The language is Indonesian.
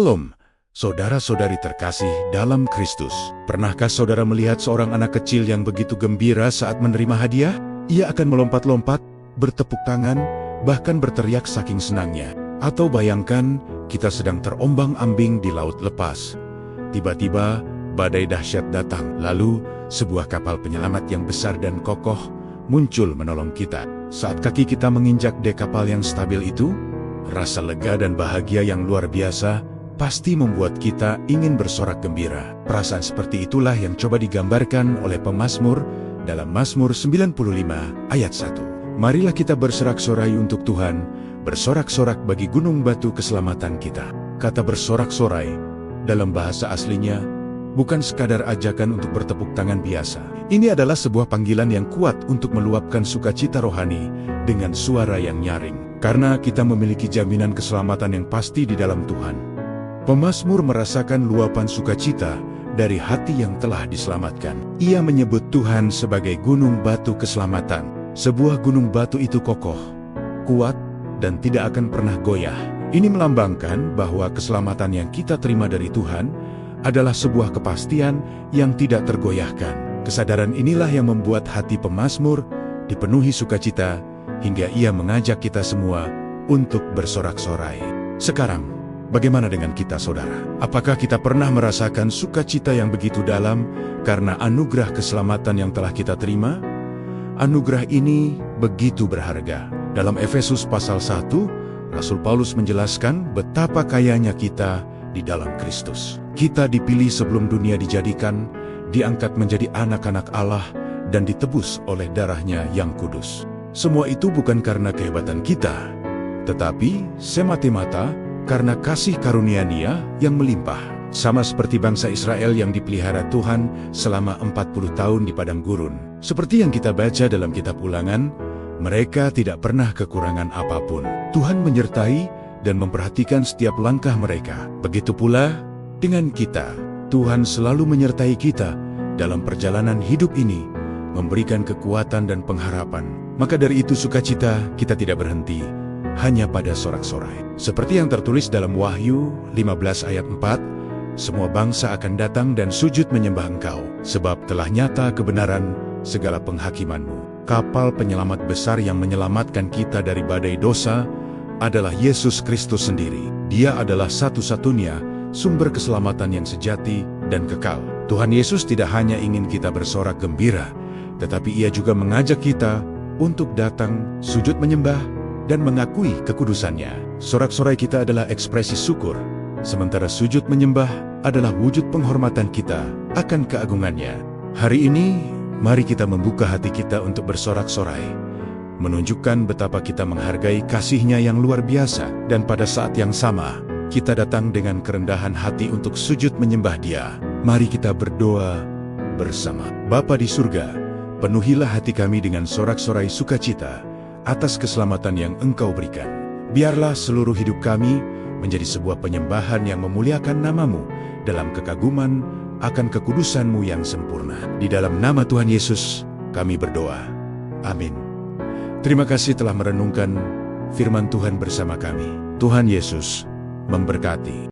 Shalom, saudara-saudari terkasih dalam Kristus. Pernahkah saudara melihat seorang anak kecil yang begitu gembira saat menerima hadiah? Ia akan melompat-lompat, bertepuk tangan, bahkan berteriak saking senangnya. Atau bayangkan, kita sedang terombang-ambing di laut lepas. Tiba-tiba, badai dahsyat datang. Lalu, sebuah kapal penyelamat yang besar dan kokoh muncul menolong kita. Saat kaki kita menginjak dek kapal yang stabil itu, rasa lega dan bahagia yang luar biasa pasti membuat kita ingin bersorak gembira. Perasaan seperti itulah yang coba digambarkan oleh pemazmur dalam Mazmur 95 ayat 1. Marilah kita bersorak-sorai untuk Tuhan, bersorak-sorak bagi gunung batu keselamatan kita. Kata bersorak-sorai dalam bahasa aslinya bukan sekadar ajakan untuk bertepuk tangan biasa. Ini adalah sebuah panggilan yang kuat untuk meluapkan sukacita rohani dengan suara yang nyaring. Karena kita memiliki jaminan keselamatan yang pasti di dalam Tuhan. Pemazmur merasakan luapan sukacita dari hati yang telah diselamatkan. Ia menyebut Tuhan sebagai gunung batu keselamatan. Sebuah gunung batu itu kokoh, kuat, dan tidak akan pernah goyah. Ini melambangkan bahwa keselamatan yang kita terima dari Tuhan adalah sebuah kepastian yang tidak tergoyahkan. Kesadaran inilah yang membuat hati pemazmur dipenuhi sukacita, hingga ia mengajak kita semua untuk bersorak-sorai. Sekarang, bagaimana dengan kita, saudara? Apakah kita pernah merasakan sukacita yang begitu dalam karena anugerah keselamatan yang telah kita terima? Anugerah ini begitu berharga. Dalam Efesus pasal 1, Rasul Paulus menjelaskan betapa kayanya kita di dalam Kristus. Kita dipilih sebelum dunia dijadikan, diangkat menjadi anak-anak Allah, dan ditebus oleh darahnya yang kudus. Semua itu bukan karena kehebatan kita, tetapi semata-mata karena kasih karunia-Nia yang melimpah. Sama seperti bangsa Israel yang dipelihara Tuhan selama 40 tahun di padang gurun. Seperti yang kita baca dalam kitab Ulangan, mereka tidak pernah kekurangan apapun. Tuhan menyertai dan memperhatikan setiap langkah mereka. Begitu pula dengan kita. Tuhan selalu menyertai kita dalam perjalanan hidup ini, memberikan kekuatan dan pengharapan. Maka dari itu sukacita kita tidak berhenti hanya pada sorak-sorai. Seperti yang tertulis dalam Wahyu 15 ayat 4, semua bangsa akan datang dan sujud menyembah Engkau, sebab telah nyata kebenaran segala penghakimanmu. Kapal penyelamat besar yang menyelamatkan kita dari badai dosa adalah Yesus Kristus sendiri. Dia adalah satu-satunya sumber keselamatan yang sejati dan kekal. Tuhan Yesus tidak hanya ingin kita bersorak gembira, tetapi Ia juga mengajak kita untuk datang, sujud menyembah, dan mengakui kekudusannya. Sorak-sorai kita adalah ekspresi syukur, sementara sujud menyembah adalah wujud penghormatan kita akan keagungannya. Hari ini, mari kita membuka hati kita untuk bersorak-sorai, menunjukkan betapa kita menghargai kasih-Nya yang luar biasa, dan pada saat yang sama, kita datang dengan kerendahan hati untuk sujud menyembah Dia. Mari kita berdoa bersama. Bapa di surga, penuhilah hati kami dengan sorak-sorai sukacita atas keselamatan yang Engkau berikan. Biarlah seluruh hidup kami menjadi sebuah penyembahan yang memuliakan nama-Mu dalam kekaguman akan kekudusan-Mu yang sempurna. Di dalam nama Tuhan Yesus, kami berdoa. Amin. Terima kasih telah merenungkan firman Tuhan bersama kami. Tuhan Yesus memberkati.